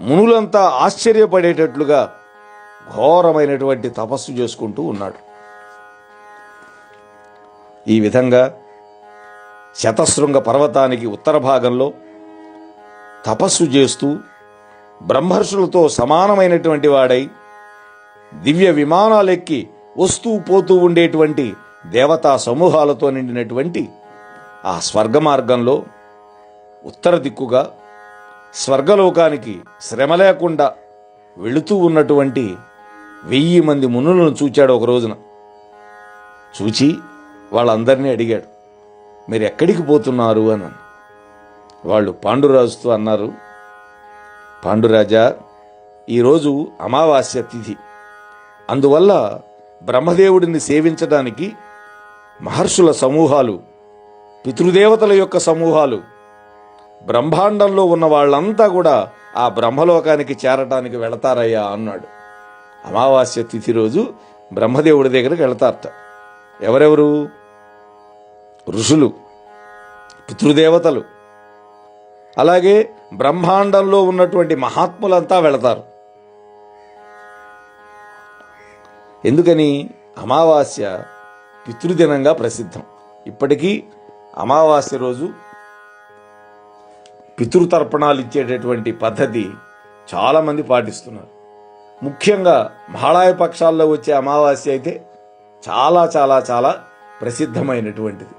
మునులంతా ఆశ్చర్యపడేటట్లుగా ఘోరమైనటువంటి తపస్సు చేసుకుంటూ ఉన్నాడు. ఈ విధంగా శతశృంగ పర్వతానికి ఉత్తర భాగంలో తపస్సు చేస్తూ బ్రహ్మర్షులతో సమానమైనటువంటి వాడై దివ్య విమానాలెక్కి వస్తూ పోతూ ఉండేటువంటి దేవతా సమూహాలతో నిండినటువంటి ఆ స్వర్గ మార్గంలో ఉత్తర దిక్కుగా స్వర్గలోకానికి శ్రమ లేకుండా వెళుతూ ఉన్నటువంటి 1000 మంది మునులను చూచాడు ఒక రోజున. చూచి వాళ్ళందరినీ అడిగాడు, మీరు ఎక్కడికి పోతున్నారు అని. వాళ్ళు పాండురాజుతో అన్నారు, పాండురాజా, ఈరోజు అమావాస్య తిథి, అందువల్ల బ్రహ్మదేవుడిని సేవించడానికి మహర్షుల సమూహాలు, పితృదేవతల యొక్క సమూహాలు, బ్రహ్మాండంలో ఉన్న వాళ్ళంతా కూడా ఆ బ్రహ్మలోకానికి చేరటానికి వెళతారయ్యా అన్నాడు. అమావాస్య తిథి రోజు బ్రహ్మదేవుడి దగ్గరికి వెళతారట. ఎవరెవరు? ఋషులు, పితృదేవతలు, అలాగే బ్రహ్మాండంలో ఉన్నటువంటి మహాత్ములంతా వెళతారు. ఎందుకని? అమావాస్య పితృదినంగా ప్రసిద్ధం. ఇప్పటికీ అమావాస్య రోజు పితృతర్పణాలు ఇచ్చేటటువంటి పద్ధతి చాలామంది పాటిస్తున్నారు. ముఖ్యంగా మహాళాయ పక్షాల్లో వచ్చే అమావాస్య అయితే చాలా చాలా చాలా ప్రసిద్ధమైనటువంటిది.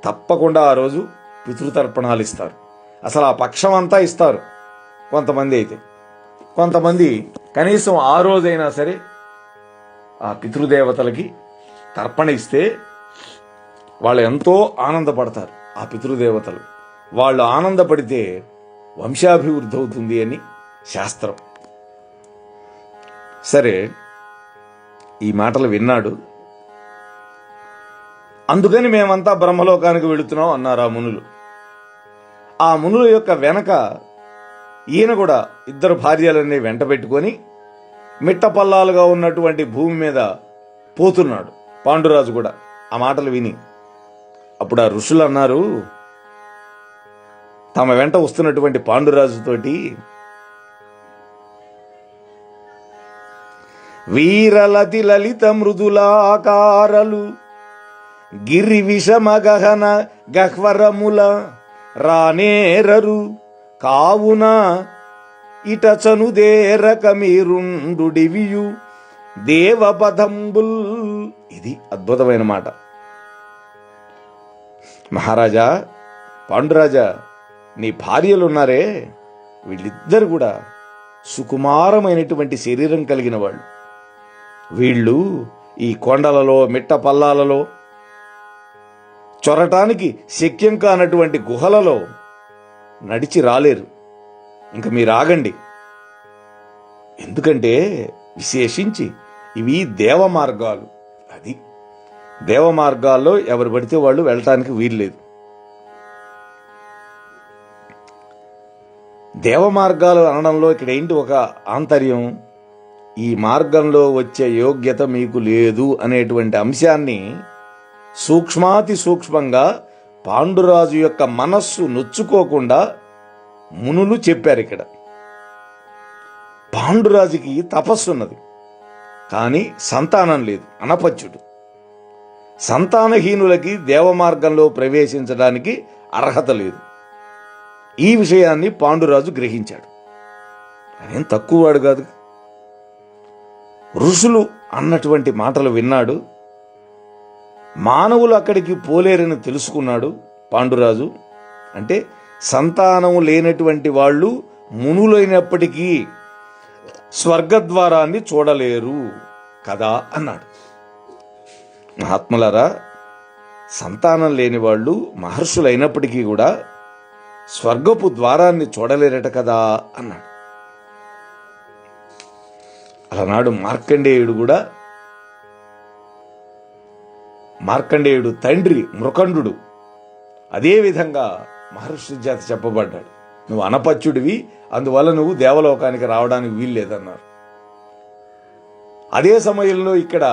తప్పకుండా ఆ రోజు పితృతర్పణాలు ఇస్తారు. అసలు ఆ పక్షం అంతా ఇస్తారు. కొంతమంది అయితే, కొంతమంది కనీసం ఆ రోజైనా సరే ఆ పితృదేవతలకి తర్పణ ఇస్తే వాళ్ళు ఎంతో ఆనందపడతారు. ఆ పితృదేవతలు వాళ్ళు ఆనందపడితే వంశాభివృద్ధి అవుతుంది అని శాస్త్రం. సరే, ఈ మాటలు విన్నాడు. అందుకని మేమంతా బ్రహ్మలోకానికి వెళుతున్నాం అన్నారు ఆ మునులు. ఆ మునుల యొక్క వెనక ఈయన కూడా 2 భార్యలన్నీ వెంట పెట్టుకొని మిట్టపల్లాలుగా ఉన్నటువంటి భూమి మీద పోతున్నాడు. పాండురాజు కూడా ఆ మాటలు విని, అప్పుడు ఆ ఋషులు అన్నారు తమ వెంట వస్తున్నటువంటి పాండురాజుతోటి, వీరలతి లలిత మృదులాకారలు గిరి విషమ గహన గహ్వరముల రానేరరు కావున ఇట చనుదేరక మీరుండుడివియు దేవపదంబుల్. ఇది అద్భుతమైన మాట. మహారాజా, పాండురాజా, నీ భార్యలున్నారే, వీళ్ళిద్దరు కూడా సుకుమారమైనటువంటి శరీరం కలిగిన వాళ్ళు. వీళ్ళు ఈ కొండలలో మిట్ట పల్లాలలో చొరటానికి శక్యం కానటువంటి గుహలలో నడిచి రాలేరు. ఇంక మీరు ఆగండి. ఎందుకంటే విశేషించి ఇవి దేవ మార్గాలు. అది దేవ మార్గాల్లో ఎవరు పడితే వాళ్ళు వెళ్ళటానికి వీల్లేదు. దేవ మార్గాలు అనడంలో ఇక్కడ ఏంటి ఒక ఆంతర్యం? ఈ మార్గంలో వచ్చే యోగ్యత మీకు లేదు అనేటువంటి అంశాన్ని సూక్ష్మాతి సూక్ష్మంగా పాండురాజు యొక్క మనస్సు నొచ్చుకోకుండా మునులు చెప్పారు. ఇక్కడ పాండురాజుకి తపస్సున్నది, కానీ సంతానం లేదు, అనపత్యుడు. సంతానహీనులకి దేవమార్గంలో ప్రవేశించడానికి అర్హత లేదు. ఈ విషయాన్ని పాండురాజు గ్రహించాడు. ఆయన తక్కువవాడు కాదు. ఋషులు అన్నటువంటి మాటలు విన్నాడు. మానవులు అక్కడికి పోలేరని తెలుసుకున్నాడు పాండురాజు. అంటే సంతానం లేనటువంటి వాళ్ళు మునులైనప్పటికీ స్వర్గద్వారాన్ని చూడలేరు కదా అన్నాడు. మహాత్ములారా, సంతానం లేని వాళ్ళు మహర్షులైనప్పటికీ కూడా స్వర్గపు ద్వారాన్ని చూడలేరట కదా అన్నాడు. అలనాడు మార్కండేయుడు తండ్రి మృకండు అదేవిధంగా మహర్షి చేత చెప్పబడ్డాడు, నువ్వు అనపత్యుడివి, అందువల్ల నువ్వు దేవలోకానికి రావడానికి వీల్లేదన్నారు. అదే సమయంలో ఇక్కడ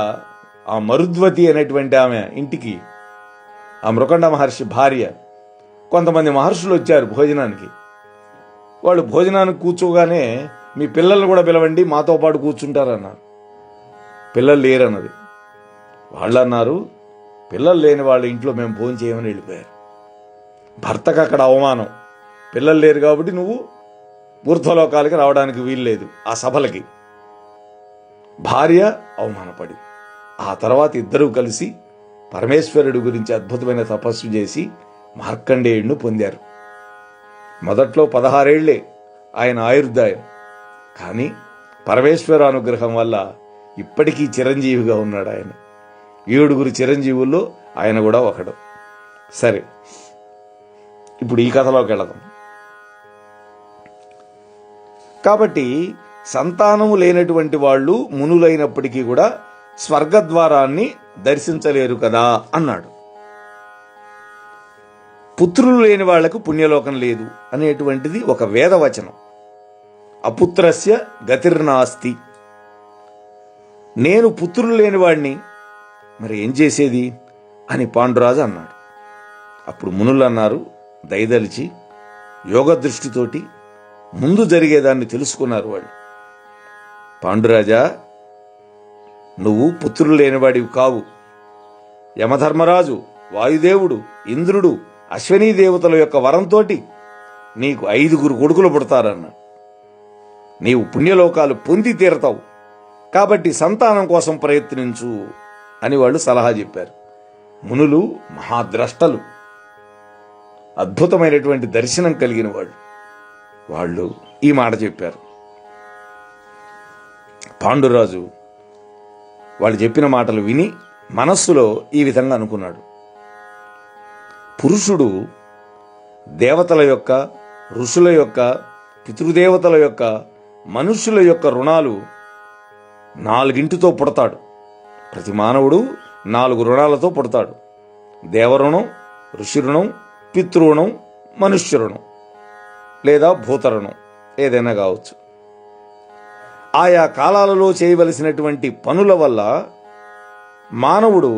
ఆ మరుద్వతి అనేటువంటి ఆమె ఇంటికి ఆ మృకండ మహర్షి భార్య కొంతమంది మహర్షులు వచ్చారు భోజనానికి. వాళ్ళు భోజనానికి కూర్చోగానే మీ పిల్లల్ని కూడా పిలవండి, మాతో పాటు కూర్చుంటారన్నారు. పిల్లలు లేరన్నది. వాళ్ళు అన్నారు, పిల్లలు లేని వాళ్ళ ఇంట్లో మేము భోజనం చేయమని వెళ్ళిపోయారు. భర్తకు అక్కడ అవమానం, పిల్లలు లేరు కాబట్టి నువ్వు ఊర్ధ్వలోకాలకి రావడానికి వీల్లేదు ఆ సభలకి. భార్య అవమానపడి ఆ తర్వాత ఇద్దరూ కలిసి పరమేశ్వరుడి గురించి అద్భుతమైన తపస్సు చేసి మార్కండేయుడిని పొందారు. మొదట్లో 16 ఏళ్లే ఆయన ఆయుర్దాయం. కానీ పరమేశ్వర అనుగ్రహం వల్ల ఇప్పటికీ చిరంజీవిగా ఉన్నాడు ఆయన. 7 చిరంజీవుల్లో ఆయన కూడా ఒకడు. సరే, ఇప్పుడు ఈ కథలోకి వెళదాం. కాబట్టి సంతానము లేనటువంటి వాళ్ళు మునులైనప్పటికీ కూడా స్వర్గద్వారాన్ని దర్శించలేరు కదా అన్నాడు. పుత్రులు లేని వాళ్లకు పుణ్యలోకం లేదు అనేటువంటిది ఒక వేదవచనం. అపుత్రస్య గతిర్నాస్తి. నేను పుత్రులు లేని వాడిని, మరి ఏం చేసేది అని పాండురాజు అన్నాడు. అప్పుడు మునులు అన్నారు, దయదలిచి యోగ దృష్టితోటి ముందు జరిగేదాన్ని తెలుసుకున్నారు వాళ్ళు. పాండురాజా, నువ్వు పుత్రులు లేనివాడివి కావు. యమధర్మరాజు, వాయుదేవుడు, ఇంద్రుడు, అశ్వనీ దేవతల యొక్క వరంతో నీకు 5 కొడుకులు పుడతారన్న. నీవు పుణ్యలోకాలు పొంది తీరతావు, కాబట్టి సంతానం కోసం ప్రయత్నించు అని వాళ్ళు సలహా చెప్పారు. మునులు మహాద్రష్టలు, అద్భుతమైనటువంటి దర్శనం కలిగిన వాళ్ళు ఈ మాట చెప్పారు. పాండురాజు వాళ్ళు చెప్పిన మాటలు విని మనస్సులో ఈ విధంగా అనుకున్నాడు. పురుషుడు దేవతల యొక్క, ఋషుల యొక్క, పితృదేవతల యొక్క, మనుష్యుల యొక్క రుణాలు 4 పుడతాడు. ప్రతి మానవుడు 4 రుణాలతో పుడతాడు. దేవరుణం, ఋషి రుణం, పితృణం, మనుష్య రుణం లేదా భూతరుణం ఏదైనా కావచ్చు. ఆయా కాలాలలో చేయవలసినటువంటి పనుల వల్ల మానవుడు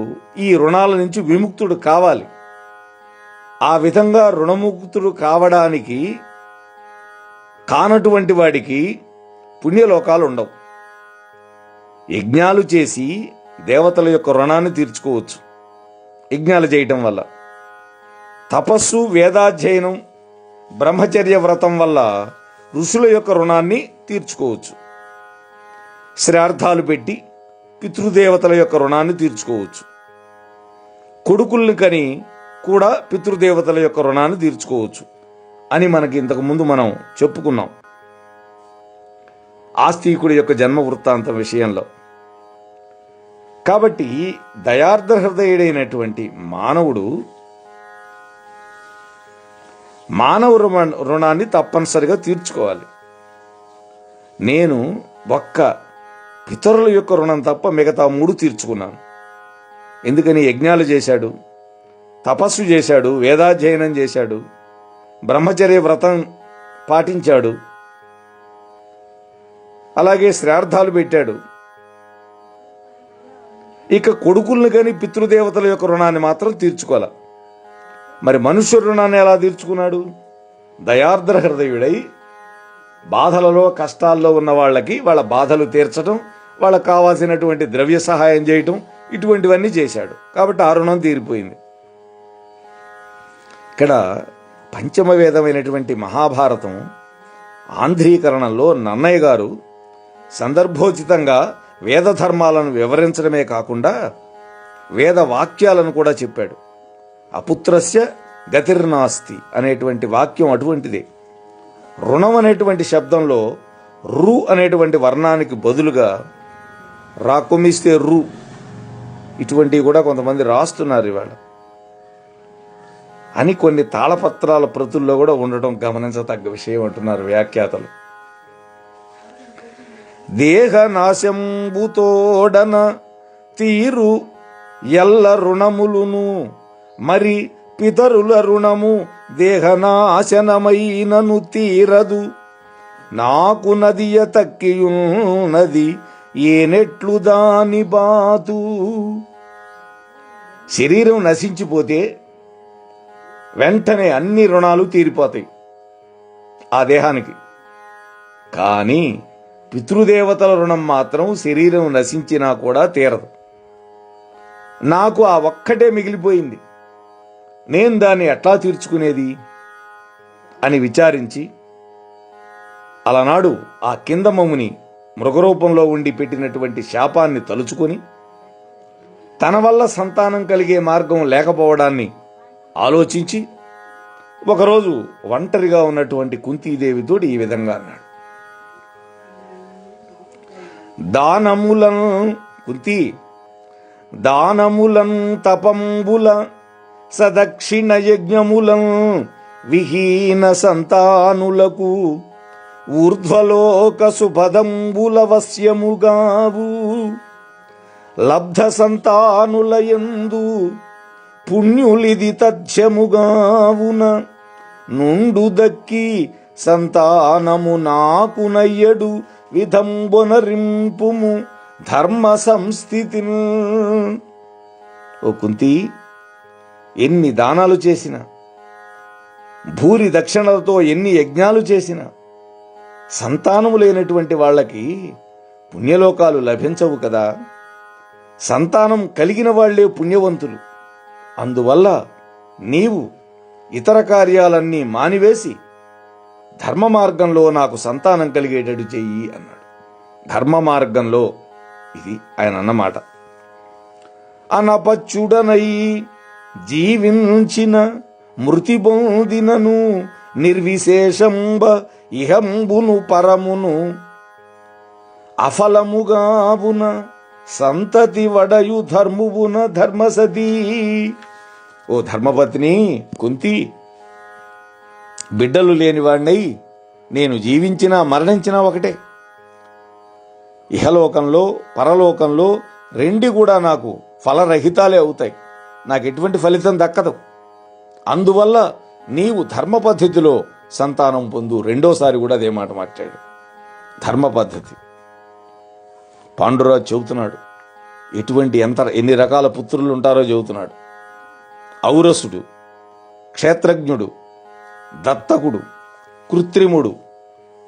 ఈ రుణాల నుంచి విముక్తుడు కావాలి. ఆ విధంగా రుణముక్తుడు కావడానికి కానటువంటి వాడికి పుణ్యలోకాలు ఉండవు. యజ్ఞాలు చేసి దేవతల యొక్క రుణాన్ని తీర్చుకోవచ్చు. యజ్ఞాలు చేయటం వల్ల, తపస్సు, వేదాధ్యయనం, బ్రహ్మచర్య వ్రతం వల్ల ఋషుల యొక్క రుణాన్ని తీర్చుకోవచ్చు. శ్రార్థాలు పెట్టి పితృదేవతల యొక్క రుణాన్ని తీర్చుకోవచ్చు. కొడుకుల్ని కని కూడా పితృదేవతల యొక్క రుణాన్ని తీర్చుకోవచ్చు అని మనకి ఇంతకుముందు మనం చెప్పుకున్నాం ఆస్తికుడి యొక్క జన్మ వృత్తాంతం విషయంలో. కాబట్టి దయార్ద్ర హృదయుడైనటువంటి మానవుడు మానవ రుణాన్ని తప్పనిసరిగా తీర్చుకోవాలి. నేను ఒక్క పితరుల యొక్క రుణం తప్ప మిగతా 3 తీర్చుకున్నాను. ఎందుకని? యజ్ఞాలు చేశాడు, తపస్సు చేశాడు, వేదాధ్యయనం చేశాడు, బ్రహ్మచర్య వ్రతం పాటించాడు, అలాగే శ్రార్థాలు పెట్టాడు. ఇక కొడుకుల్ని కానీ పితృదేవతల యొక్క రుణాన్ని మాత్రం తీర్చుకోవాలి. మరి మనుష్య రుణాన్ని ఎలా తీర్చుకున్నాడు? దయార్ద్ర హృదయుడై బాధలలో, కష్టాల్లో ఉన్న వాళ్ళకి వాళ్ళ బాధలు తీర్చడం, వాళ్ళకు కావాల్సినటువంటి ద్రవ్య సహాయం చేయటం, ఇటువంటివన్నీ చేశాడు. కాబట్టి ఆ రుణం తీరిపోయింది. ఇక్కడ పంచమ వేదమైనటువంటి మహాభారతం ఆంధ్రీకరణంలో నన్నయ్య గారు సందర్భోచితంగా వేద ధర్మాలను వివరించడమే కాకుండా వేద వాక్యాలను కూడా చెప్పాడు. అపుత్రస్య గతిర్నాస్తి అనేటువంటి వాక్యం అటువంటిదే. రుణం అనేటువంటి శబ్దంలో రు అనేటువంటి వర్ణానికి బదులుగా రాకొమిస్తే రు, ఇటువంటివి కూడా కొంతమంది రాస్తున్నారు ఇవాళ అని కొన్ని తాళపత్రాల ప్రతుల్లో కూడా ఉండటం గమనించదగ్గ విషయం అంటున్నారు వ్యాఖ్యాతలు. దేహ నాశంబుతోడన తీరు ఎల్ల రుణములును, మరి పితరుల రుణము దేహనాశనమైనను తీరదు. నాకు నదియ తక్కియున్నది ఏనెట్లు దాని బాతు. శరీరం నశించిపోతే వెంటనే అన్ని రుణాలు తీరిపోతాయి. ఆ దేహానికి. కానీ పితృదేవతల రుణం మాత్రం శరీరం నశించినా కూడా తీరదు. నాకు ఆ ఒక్కటే మిగిలిపోయింది, నేను దాన్ని ఎట్లా తీర్చుకునేది అని విచారించి అలనాడు ఆ కిందమముని మృగరూపంలో ఉండి పెట్టినటువంటి శాపాన్ని తలుచుకొని తన వల్ల సంతానం కలిగే మార్గం లేకపోవడాన్ని ఆలోచించి ఒకరోజు ఒంటరిగా ఉన్నటువంటి కుంతీదేవితో ఈ విధంగా అన్నాడు. దానములను కుంతి, దానములం తపంబుల సదక్షిణ యజ్ఞములం విహీన సంతానులకు ఊర్ధ్వలోక సుపదంబుల వశ్యముగావు. లబ్ధ సంతానులయందు పుణ్యులిది తథ్యముగావున నుండు దక్కి సంతానము నాకు నయ్యడు విధంబొనరింపుము ధర్మ సంస్థితి. ఓ కుంతి, ఎన్ని దానాలు చేసినా, భూరి దక్షిణలతో ఎన్ని యజ్ఞాలు చేసినా సంతానము లేనటువంటి వాళ్ళకి పుణ్యలోకాలు లభించవు కదా. సంతానం కలిగిన వాళ్లే పుణ్యవంతులు. అందువల్ల నీవు ఇతర కార్యాలన్నీ మానివేసి ధర్మ మార్గంలో నాకు సంతానం కలిగేటట్టు చెయ్యి అన్నాడు. ధర్మ మార్గంలో, ఇది ఆయన అన్నమాట. అనపచ్చుడనై జీవించిన మృతి పొందినను నిర్విశేషంబ ఇహంబును పరమును అఫలముగావున సంతతి వడయు ధర్మువున ధర్మసతీ. ఓ ధర్మపత్ని కుంతి, బిడ్డలు లేనివాణ్ణై నేను జీవించినా మరణించినా ఒకటే. ఇహలోకంలో పరలోకంలో రెండు కూడా నాకు ఫలరహితాలే అవుతాయి. నాకు ఎటువంటి ఫలితం దక్కదు. అందువల్ల నీవు ధర్మ పద్ధతిలో సంతానం పొందు. రెండోసారి కూడా అదే మాట మాట్లాడు. ధర్మ పద్ధతి. పాండురాజు చెబుతున్నాడు, ఎన్ని రకాల పుత్రులు ఉంటారో చెబుతున్నాడు. ఔరసుడు, క్షేత్రజ్ఞుడు, దత్తకుడు, కృత్రిముడు,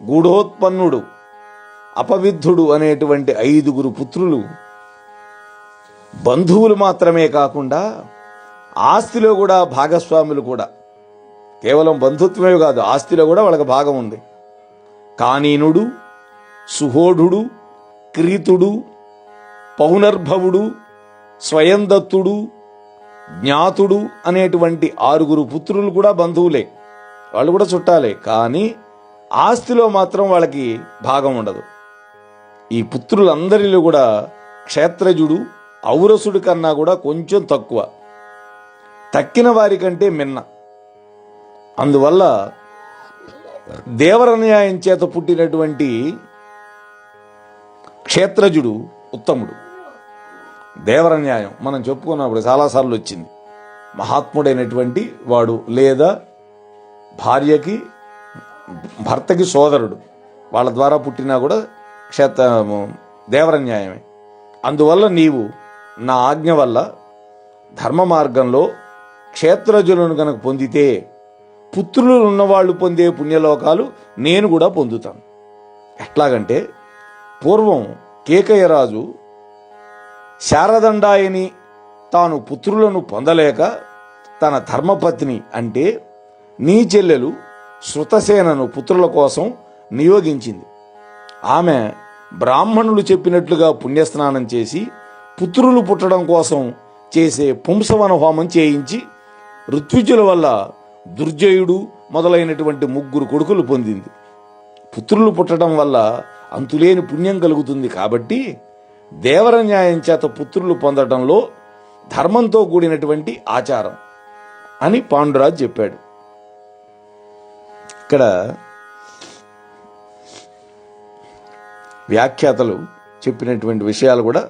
గూఢోత్పన్నుడు, అపవిద్ధుడు అనేటువంటి 5 పుత్రులు బంధువులు మాత్రమే కాకుండా ఆస్తిలో కూడా భాగస్వాములు కూడా. కేవలం బంధుత్వమే కాదు, ఆస్తిలో కూడా వాళ్ళకి భాగం ఉంది. కానీనుడు, సుహోఢుడు, క్రీతుడు, పౌనర్భవుడు, స్వయందత్తుడు, జ్ఞాతుడు అనేటువంటి 6 పుత్రులు కూడా బంధువులే, వాళ్ళు కూడా చుట్టాలే. కానీ ఆస్తిలో మాత్రం వాళ్ళకి భాగం ఉండదు. ఈ పుత్రులందరిలో కూడా క్షేత్రజుడు ఔరసుడి కన్నా కూడా కొంచెం తక్కువ, తక్కిన వారి కంటే మిన్న. అందువల్ల దేవరన్యాయం చేత పుట్టినటువంటి క్షేత్రజుడు ఉత్తముడు. దేవరన్యాయం మనం చెప్పుకున్నప్పుడు చాలాసార్లు వచ్చింది. మహాత్ముడైనటువంటి వాడు, లేదా భర్తకి సోదరుడు, వాళ్ళ ద్వారా పుట్టినా కూడా దేవరన్యాయమే. అందువల్ల నీవు నా ఆజ్ఞ వల్ల ధర్మ మార్గంలో క్షేత్రజులను కనుక పొందితే పుత్రులు ఉన్నవాళ్ళు పొందే పుణ్యలోకాలు నేను కూడా పొందుతాను. ఎట్లాగంటే, పూర్వం కేకయ్యరాజు శారదండాయని తాను పుత్రులను పొందలేక తన ధర్మపత్ని అంటే నీ చెల్లెలు శృతసేనను పుత్రుల కోసం నియోగించింది. ఆమె బ్రాహ్మణులు చెప్పినట్లుగా పుణ్యస్నానం చేసి పుత్రులు పుట్టడం కోసం చేసే పుంసవన హోమం చేయించి ఋత్విజుల వల్ల దుర్జయుడు మొదలైనటువంటి 3 కొడుకులు పొందింది. పుత్రులు పుట్టడం వల్ల అంతులేని పుణ్యం కలుగుతుంది. కాబట్టి దేవరన్యాయం చేత పుత్రులు పొందడంలో ధర్మంతో కూడినటువంటి ఆచారం అని పాండురాజు చెప్పాడు. ఇక్కడ వ్యాఖ్యాతలు చెప్పినటువంటి విషయాలు కూడా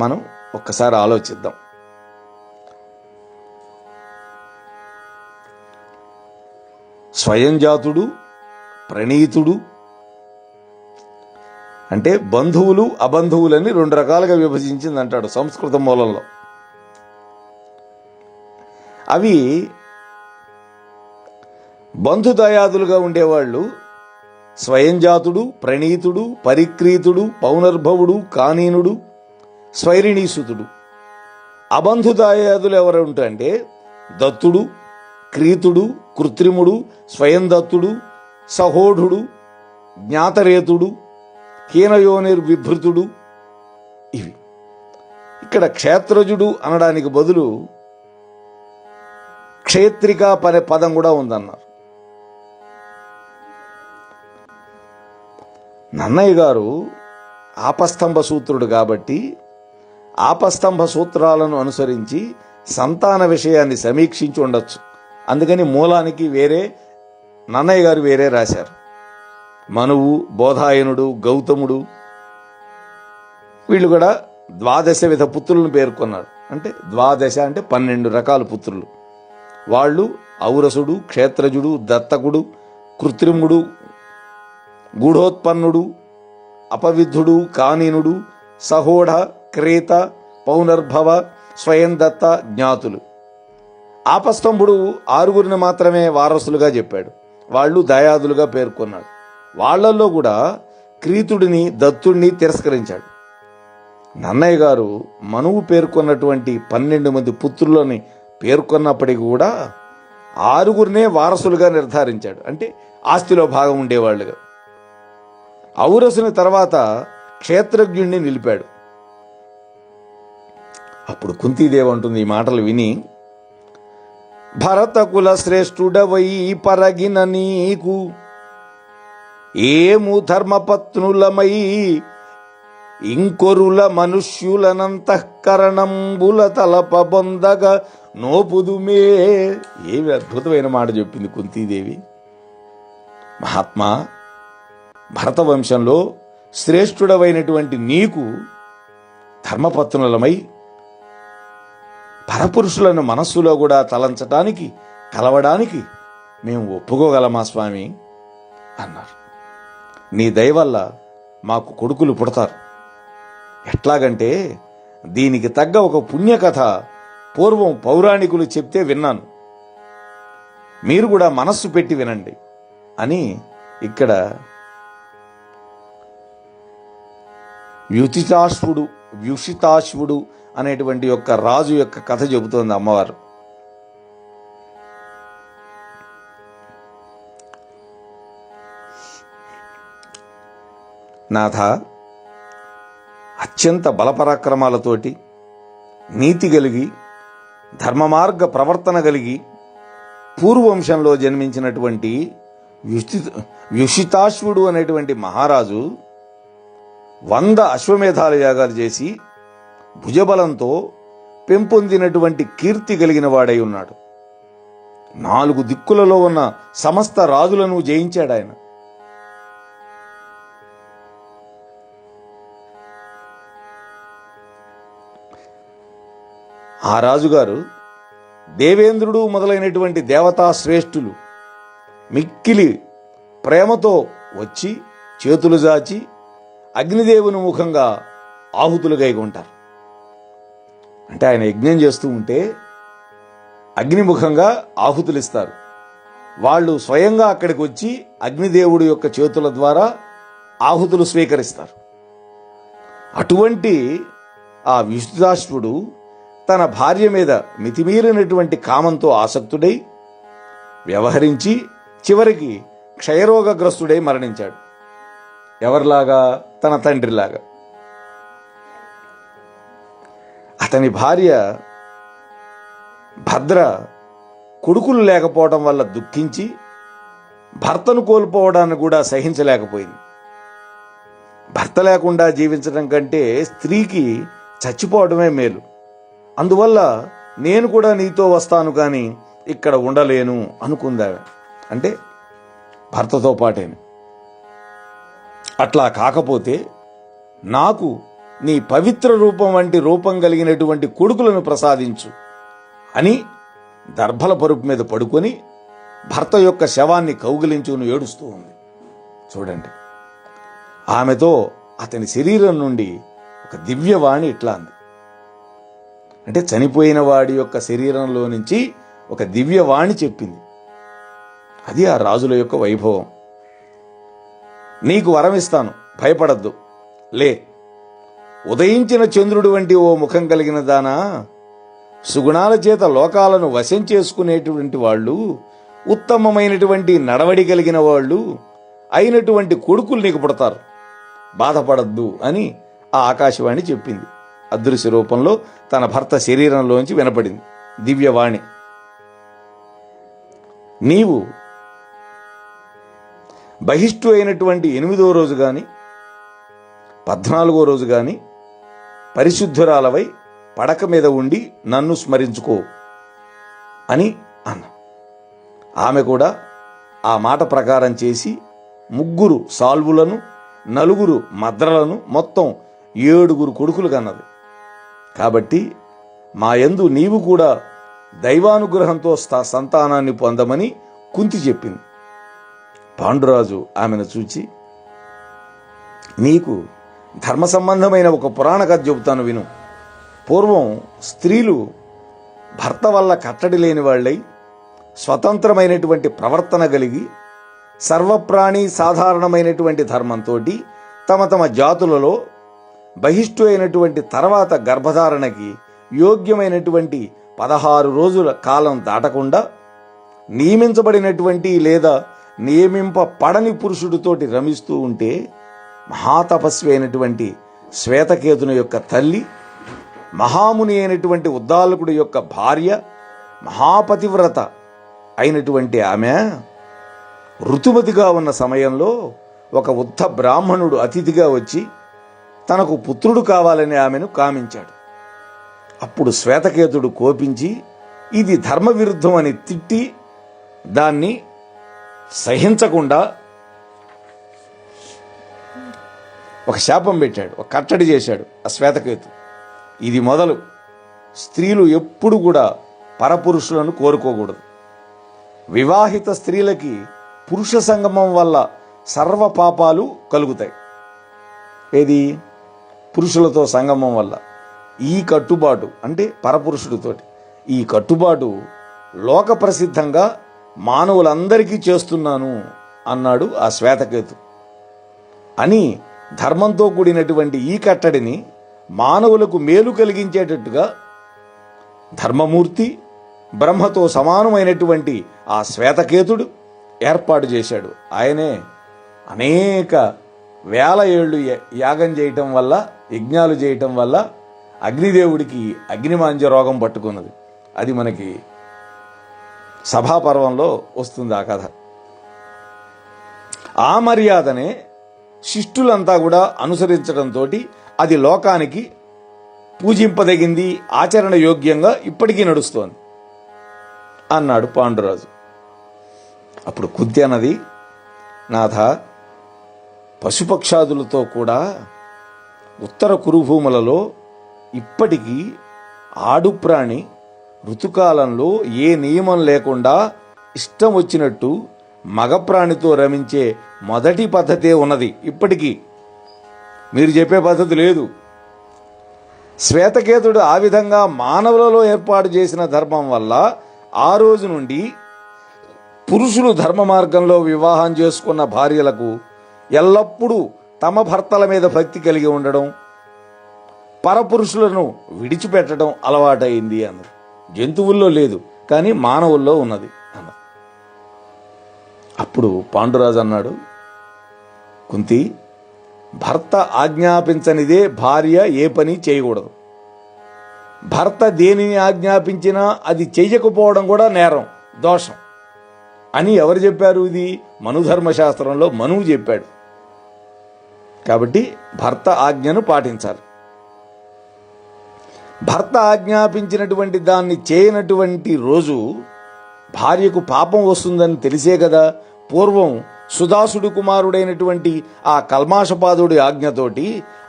మనం ఒక్కసారి ఆలోచిద్దాం. స్వయంజాతుడు, ప్రణీతుడు అంటే బంధువులు అబంధువులని 2 రకాలుగా విభజించింది అంటాడు సంస్కృత మూలంలో. అవి బంధుదయాదులుగా ఉండేవాళ్ళు స్వయంజాతుడు, ప్రణీతుడు, పరిక్రీతుడు, పౌనర్భవుడు, కానీనుడు, స్వైరిణీసుతుడు. అబంధుదాయాదులు ఎవరు అంటే దత్తుడు, క్రీతుడు, కృత్రిముడు, స్వయం దత్తుడు, సహోఢుడు, జ్ఞాతరేతుడు, హీనయోనిర్విభృతుడు. ఇవి ఇక్కడ క్షేత్రజుడు అనడానికి బదులు క్షేత్రిక పదం కూడా ఉందన్నారు. నన్నయ్య గారు ఆపస్తంభ సూత్రుడు కాబట్టి ఆపస్తంభ సూత్రాలను అనుసరించి సంతాన విషయాన్ని సమీక్షించి ఉండొచ్చు. అందుకని మూలానికి వేరే నన్నయ్య గారు వేరే రాశారు. మనువు, బోధాయనుడు, గౌతముడు వీళ్ళు కూడా 12 విధ పుత్రులను పేర్కొన్నారు. అంటే 12 అంటే 12 రకాల పుత్రులు. వాళ్ళు ఔరసుడు, క్షేత్రజుడు, దత్తకుడు, కృత్రిముడు, గూఢోత్పన్నుడు, అపవిద్ధుడు, కానీనుడు, సహోఢ, క్రేత, పౌనర్భవ, స్వయం దత్త, జ్ఞాతులు. ఆపస్తంభుడు 6 మాత్రమే వారసులుగా చెప్పాడు. వాళ్ళు దయాదులుగా పేర్కొన్నాడు. వాళ్లల్లో కూడా క్రీతుడిని, దత్తుడిని తిరస్కరించాడు. నన్నయ్య గారు మనువు పేర్కొన్నటువంటి 12 మంది పుత్రులని పేర్కొన్నప్పటికీ కూడా 6 వారసులుగా నిర్ధారించాడు. అంటే ఆస్తిలో భాగం ఉండేవాళ్లుగా. ఔరసుని తర్వాత క్షేత్రజ్ఞుణ్ణి నిలిపాడు. అప్పుడు కుంతీదేవి అంటుంది ఈ మాటలు విని, భరతకుల శ్రేష్ఠుడవై పరగిన నీకు ఏము ధర్మపత్నులమై ఇంకొరుల మనుష్యులనంతఃకరణంబుల తలపబొందగా నోపుదుమే. ఏమి అద్భుతమైన మాట చెప్పింది కుంతీదేవి. మహాత్మా, భరత వంశంలో శ్రేష్ఠుడవైనటువంటి నీకు ధర్మపత్నులమై పరపురుషులను మనస్సులో కూడా తలంచటానికి, కలవడానికి మేము ఒప్పుకోగలమా స్వామి అన్నారు. నీ దయ వల్ల మాకు కొడుకులు పుడతారు. ఎట్లాగంటే దీనికి తగ్గ ఒక పుణ్యకథ పూర్వం పౌరాణికులు చెప్తే విన్నాను. మీరు కూడా మనస్సు పెట్టి వినండి అని ఇక్కడ వ్యుషితాశ్వుడు అనేటువంటి యొక్క రాజు యొక్క కథ చెబుతోంది అమ్మవారు. నాథ, అత్యంత బలపరాక్రమాలతోటి నీతి కలిగి ధర్మమార్గ ప్రవర్తన కలిగి పూర్వవంశంలో జన్మించినటువంటి వ్యుషితాశ్వుడు అనేటువంటి మహారాజు 100 అశ్వమేధాల యాగాలు చేసి భుజబలంతో పెంపొందినటువంటి కీర్తి కలిగిన వాడై ఉన్నాడు. 4 దిక్కులలో ఉన్న సమస్త రాజులను జయించాడు ఆయన. ఆ రాజుగారు దేవేంద్రుడు మొదలైనటువంటి దేవతా శ్రేష్ఠులు మిక్కిలి ప్రేమతో వచ్చి చేతులు జాచి అగ్నిదేవుని ముఖంగా ఆహుతులు గైకొంటారు. అంటే ఆయన యజ్ఞం చేస్తూ ఉంటే అగ్నిముఖంగా ఆహుతులు ఇస్తారు. వాళ్ళు స్వయంగా అక్కడికి వచ్చి అగ్నిదేవుడి యొక్క చేతుల ద్వారా ఆహుతులు స్వీకరిస్తారు. అటువంటి ఆ విష్ణుదాశ్వుడు తన భార్య మీద మితిమీరినటువంటి కామంతో ఆసక్తుడై వ్యవహరించి చివరికి క్షయరోగగ్రస్తుడై మరణించాడు. ఎవరిలాగా? తన తండ్రిలాగా. అతని భార్య భద్ర కొడుకులు లేకపోవడం వల్ల దుఃఖించి భర్తను కోల్పోవడాన్ని కూడా సహించలేకపోయింది. భర్త లేకుండా జీవించడం కంటే స్త్రీకి చచ్చిపోవడమే మేలు. అందువల్ల నేను కూడా నీతో వస్తాను కానీ ఇక్కడ ఉండలేను అనుకుందామె. అంటే భర్తతో పాటేను. అట్లా కాకపోతే నాకు నీ పవిత్ర రూపం వంటి రూపం కలిగినటువంటి కొడుకులను ప్రసాదించు అని దర్భల పరుపు మీద పడుకొని భర్త యొక్క శవాన్ని కౌగిలించుకుని ఏడుస్తూ ఉంది. చూడండి, ఆమెతో అతని శరీరం నుండి ఒక దివ్యవాణి ఇట్లా అంది. అంటే చనిపోయిన వాడి యొక్క శరీరంలో నుంచి ఒక దివ్యవాణి చెప్పింది. అది ఆ రాజుల యొక్క వైభవం. నీకు వరమిస్తాను, భయపడద్దు. లే, ఉదయించిన చంద్రుడు వంటి ఓ ముఖం కలిగిన దానా, సుగుణాల చేత లోకాలను వశం చేసుకునేటువంటి వాళ్ళు, ఉత్తమమైనటువంటి నడవడి కలిగిన వాళ్ళు అయినటువంటి కొడుకులు నీకు పుడతారు, బాధపడద్దు అని ఆ ఆకాశవాణి చెప్పింది. అదృశ్య రూపంలో తన భర్త శరీరంలోంచి వినపడింది దివ్యవాణి. నీవు బహిష్టు అయినటువంటి 8వ రోజు గాని 14వ రోజు గాని పరిశుద్ధురాలవై పడక మీద ఉండి నన్ను స్మరించుకో అని అన్న. ఆమె కూడా ఆ మాట ప్రకారం చేసి 3 సాల్వులను 4 మద్రలను మొత్తం 7 కొడుకులు కన్నది. కాబట్టి మా యందు నీవు కూడా దైవానుగ్రహంతో సంతానాన్ని పొందమని కుంతి చెప్పింది. పాండురాజు ఆమెను చూచి, నీకు ధర్మ సంబంధమైన ఒక పురాణ కథ చెబుతాను విను. పూర్వం స్త్రీలు భర్త వల్ల కట్టడి లేని వాళ్ళై స్వతంత్రమైనటువంటి ప్రవర్తన కలిగి సర్వప్రాణి సాధారణమైనటువంటి ధర్మంతో తమ తమ జాతులలో బహిష్టు అయినటువంటి తర్వాత గర్భధారణకి యోగ్యమైనటువంటి 16 రోజుల కాలం దాటకుండా నియమించబడినటువంటి లేదా నియమింపబడని పురుషుడితోటి రమిస్తూ ఉంటే మహాతపస్వి అయినటువంటి శ్వేతకేతుని యొక్క తల్లి, మహాముని అయినటువంటి ఉద్దాలకుడి యొక్క భార్య, మహాపతివ్రత అయినటువంటి ఆమె ఋతుమతిగా ఉన్న సమయంలో ఒక వృద్ధ బ్రాహ్మణుడు అతిథిగా వచ్చి తనకు పుత్రుడు కావాలని ఆమెను కామించాడు. అప్పుడు శ్వేతకేతుడు కోపించి ఇది ధర్మ విరుద్ధం అని తిట్టి దాన్ని సహించకుండా ఒక శాపం పెట్టాడు, ఒక కట్టడి చేశాడు ఆ శ్వేతకేతు. ఇది మొదలు స్త్రీలు ఎప్పుడు కూడా పరపురుషులను కోరుకోకూడదు. వివాహిత స్త్రీలకి పురుష సంగమం వల్ల సర్వ పాపాలు కలుగుతాయి. ఏది? పురుషులతో సంగమం వల్ల. ఈ కట్టుబాటు అంటే పరపురుషుడితోటి ఈ కట్టుబాటు లోక ప్రసిద్ధంగా మానవులందరికీ చేస్తున్నాను అన్నాడు ఆ శ్వేతకేతు. అని ధర్మంతో కూడినటువంటి ఈ కట్టడిని మానవులకు మేలు కలిగించేటట్టుగా ధర్మమూర్తి, బ్రహ్మతో సమానమైనటువంటి ఆ శ్వేతకేతుడు ఏర్పాటు చేశాడు. ఆయనే అనేక వేల ఏళ్ళు యాగం చేయటం వల్ల, యజ్ఞాలు చేయటం వల్ల అగ్నిదేవుడికి అగ్నిమాంద్య రోగం పట్టుకున్నది. అది మనకి సభాపర్వంలో వస్తుంది ఆ కథ. ఆ మర్యాదనే శిష్టులంతా కూడా అనుసరించడంతో అది లోకానికి పూజింపదగింది, ఆచరణ యోగ్యంగా ఇప్పటికీ నడుస్తోంది అన్నాడు పాండురాజు. అప్పుడు కుంతి అన్నది, నాథ, పశుపక్షాదులతో కూడా ఉత్తర కురుభూములలో ఇప్పటికీ ఆడుప్రాణి ఋతుకాలంలో ఏ నియమం లేకుండా ఇష్టం వచ్చినట్టు మగప్రాణితో రమించే మొదటి పద్ధతే ఉన్నది. ఇప్పటికీ మీరు చెప్పే పద్ధతి లేదు. శ్వేతకేతుడు ఆ విధంగా మానవులలో ఏర్పాటు చేసిన ధర్మం వల్ల ఆ రోజు నుండి పురుషులు ధర్మ మార్గంలో వివాహం చేసుకున్న భార్యలకు ఎల్లప్పుడూ తమ భర్తల మీద భక్తి కలిగి ఉండడం, పరపురుషులను విడిచిపెట్టడం అలవాటైంది అన్నది. జంతువుల్లో లేదు, కానీ మానవుల్లో ఉన్నది అన్నది. అప్పుడు పాండురాజు అన్నాడు, కుంతి, భర్త ఆజ్ఞాపించనిదే భార్య ఏ పని చేయకూడదు. భర్త దేనిని ఆజ్ఞాపించినా అది చెయ్యకపోవడం కూడా నేరం, దోషం అని ఎవరు చెప్పారు? ఇది మనుధర్మశాస్త్రంలో మనువు చెప్పాడు. కాబట్టి భర్త ఆజ్ఞను పాటించాలి. భర్త ఆజ్ఞాపించినటువంటి దాన్ని చేయనటువంటి రోజు భార్యకు పాపం వస్తుందని తెలిసే కదా పూర్వం సుదాసుడు కుమారుడైనటువంటి ఆ కల్మాషపాదుడి ఆజ్ఞతోటి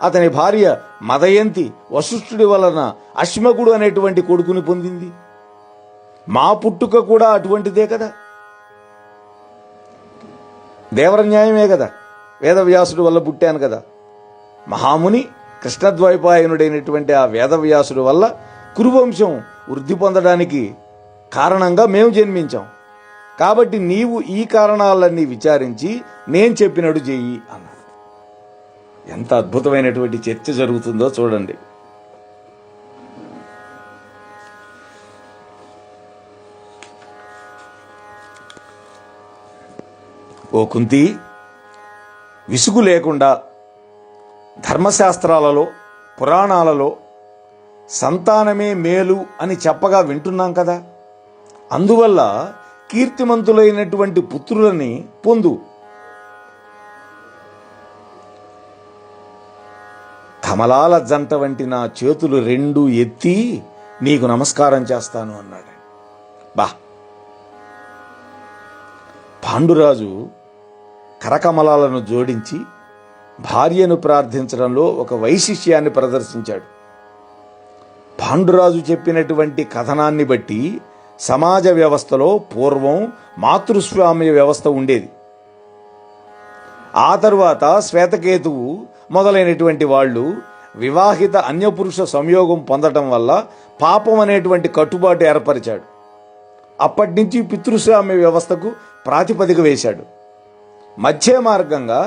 అతని భార్య మదయంతి వశిష్ఠుడి వలన అశ్మకుడు అనేటువంటి కొడుకుని పొందింది. మా పుట్టుక కూడా అటువంటిదే కదా, దేవరన్యాయమే కదా. వేదవ్యాసుడి వల్ల పుట్టాను కదా. మహాముని కృష్ణద్వైపాయనుడైనటువంటి ఆ వేదవ్యాసుడి వల్ల కురువంశం వృద్ధి పొందడానికి కారణంగా మేము జన్మించాం. కాబట్టి నీవు ఈ కారణాలన్నీ విచారించి నేను చెప్పినట్టు చెయ్యి అన్నాడు. ఎంత అద్భుతమైనటువంటి చర్చ జరుగుతుందో చూడండి. ఓ కుంతి, విసుగు లేకుండా ధర్మశాస్త్రాలలో పురాణాలలో సంతానమే మేలు అని చెప్పగా వింటున్నాం కదా. అందువల్ల కీర్తిమంతులైనటువంటి పుత్రులని పొందు. కమలాల జంట వంటి నా చేతులు రెండు ఎత్తి నీకు నమస్కారం చేస్తాను అన్నాడు. బా, పాండురాజు కరకమలాలను జోడించి భార్యను ప్రార్థించడంలో ఒక వైశిష్యాన్ని ప్రదర్శించాడు. పాండురాజు చెప్పినటువంటి కథనాన్ని బట్టి సమాజ వ్యవస్థలో పూర్వం మాతృస్వామ్య వ్యవస్థ ఉండేది. ఆ తరువాత శ్వేతకేతువు మొదలైనటువంటి వాళ్ళు వివాహిత అన్యపురుష సంయోగం పొందటం వల్ల పాపం అనేటువంటి కట్టుబాటు ఏర్పరిచాడు. అప్పటి నుంచి పితృస్వామ్య వ్యవస్థకు ప్రాతిపదిక వేశాడు. మధ్య మార్గంగా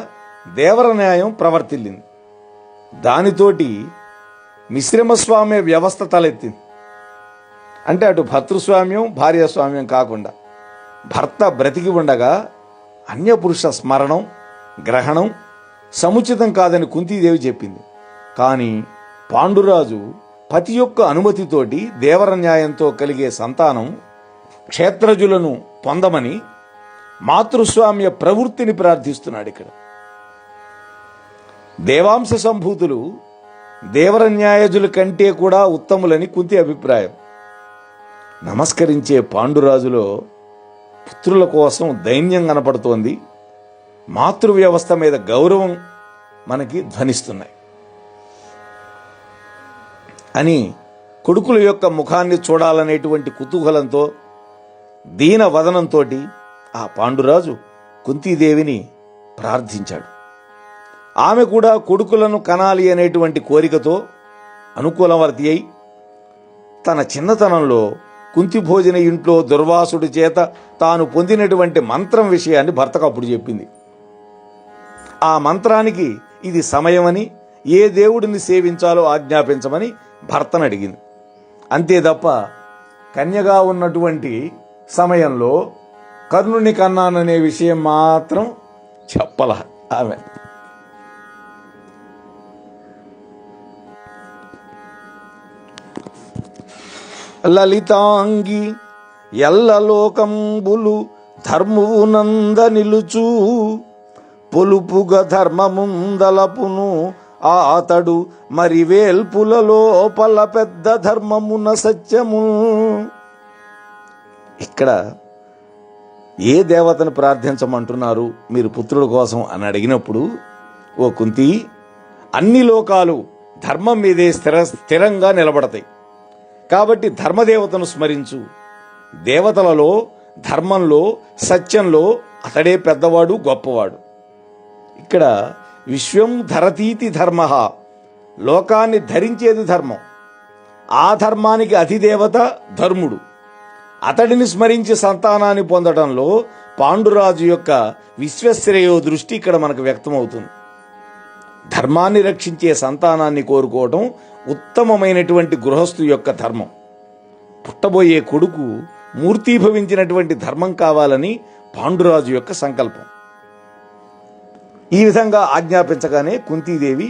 దేవర న్యాయం ప్రవర్తిల్లింది. దానితోటి మిశ్రమస్వామ్య వ్యవస్థ తలెత్తింది. అంటే అటు భర్తృస్వామ్యం భార్యాస్వామ్యం కాకుండా భర్త బ్రతికి ఉండగా అన్యపురుష స్మరణం గ్రహణం సముచితం కాదని కుంతీదేవి చెప్పింది. కానీ పాండురాజు పతి యొక్క అనుమతితోటి దేవర న్యాయంతో కలిగే సంతానం క్షేత్రజులను పొందమని మాతృస్వామ్య ప్రవృత్తిని ప్రార్థిస్తున్నాడు. ఇక్కడ దేవాంశ సంభూతులు దేవర న్యాయజుల కంటే కూడా ఉత్తములని కుంతి అభిప్రాయం. నమస్కరించే పాండురాజులో పుత్రుల కోసం దైన్యం కనపడుతోంది. మాతృవ్యవస్థ మీద గౌరవం మనకి ధ్వనిస్తున్నాయి అని కొడుకుల యొక్క ముఖాన్ని చూడాలనేటువంటి కుతూహలంతో దీన వదనంతో ఆ పాండురాజు కుంతీదేవిని ప్రార్థించాడు. ఆమె కూడా కొడుకులను కనాలి అనేటువంటి కోరికతో అనుకూలవర్తి అయి తన చిన్నతనంలో కుంతి భోజన ఇంట్లో దుర్వాసుడి చేత తాను పొందినటువంటి మంత్రం విషయాన్ని భర్తకు అప్పుడు చెప్పింది. ఆ మంత్రానికి ఇది సమయమని, ఏ దేవుడిని సేవించాలో ఆజ్ఞాపించమని భర్తను అడిగింది. అంతే తప్ప కన్యగా ఉన్నటువంటి సమయంలో కర్ణుని కన్నాననే విషయం మాత్రం చెప్పల ఆమె. లలితాంగి ఎల్లలోకంబులు ధర్మునంద నిలుచు పొలుపుగ ధర్మముందలపును ఆతడు మరి వేల్పుల లోపల పెద్ద ధర్మమున సత్యము. ఇక్కడ ఏ దేవతను ప్రార్థించమంటున్నారు మీరు పుత్రుల కోసం అని అడిగినప్పుడు, ఓ కుంతి, అన్ని లోకాలు ధర్మం మీదే స్థిరంగా నిలబడతాయి. కాబట్టి ధర్మదేవతను స్మరించు. దేవతలలో ధర్మంలో సత్యంలో అతడే పెద్దవాడు గొప్పవాడు. ఇక్కడ విశ్వం ధరతీతి ధర్మ, లోకాన్ని ధరించేది ధర్మం. ఆ ధర్మానికి అధిదేవత ధర్ముడు. అతడిని స్మరించి సంతానాన్ని పొందడంలో పాండురాజు యొక్క విశ్వశ్రేయో దృష్టి ఇక్కడ మనకు వ్యక్తమవుతుంది. ధర్మాన్ని రక్షించే సంతానాన్ని కోరుకోవటం ఉత్తమమైనటువంటి గృహస్థు యొక్క ధర్మం. పుట్టబోయే కొడుకు మూర్తీభవించినటువంటి ధర్మం కావాలని పాండురాజు యొక్క సంకల్పం. ఈ విధంగా ఆజ్ఞాపించగానే కుంతీదేవి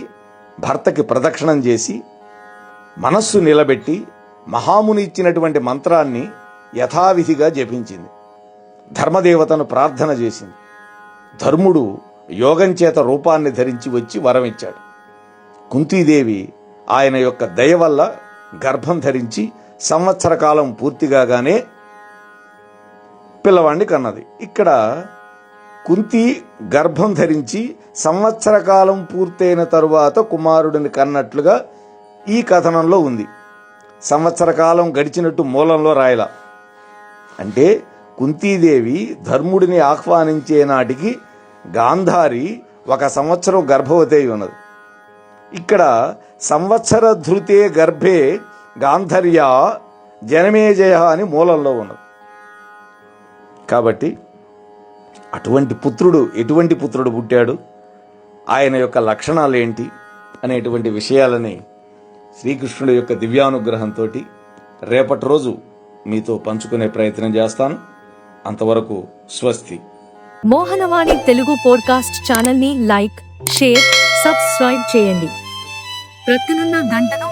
భర్తకి ప్రదక్షిణం చేసి మనస్సు నిలబెట్టి మహాముని ఇచ్చినటువంటి మంత్రాన్ని యథావిధిగా జపించింది. ధర్మదేవతను ప్రార్థన చేసింది. ధర్ముడు యోగం చేత రూపాన్ని ధరించి వచ్చి వరమిచ్చాడు. కుంతీదేవి ఆయన యొక్క దయ వల్ల గర్భం ధరించి సంవత్సర కాలం పూర్తిగానే పిల్లవాడిని కన్నది. ఇక్కడ కుంతి గర్భం ధరించి సంవత్సర కాలం పూర్తయిన తరువాత కుమారుడిని కన్నట్లుగా ఈ కథనంలో ఉంది. సంవత్సర కాలం గడిచినట్టు మూలంలో రాయల. అంటే కుంతీదేవి ధర్ముడిని ఆహ్వానించే నాటికి గాంధారి 1 సంవత్సరం గర్భవతి అయి ఉన్నది. ఇక్కడ సంవత్సర ధృతే గర్భే గాంధర్య జనమేజయ అని మూలంలో ఉన్నది. కాబట్టి అటువంటి పుత్రుడు ఎటువంటి పుత్రుడు పుట్టాడు, ఆయన యొక్క లక్షణాలు ఏంటి అనేటువంటి విషయాలని శ్రీకృష్ణుడి యొక్క దివ్యానుగ్రహంతో రేపటి రోజు మీతో పంచుకునే ప్రయత్నం చేస్తాను. అంతవరకు స్వస్తి. మోహనవాణి తెలుగు పోడ్కాస్ట్ ఛానల్ ని లైక్, షేర్, సబ్స్క్రైబ్ చేయండి. ప్రక్కనున్న గంటను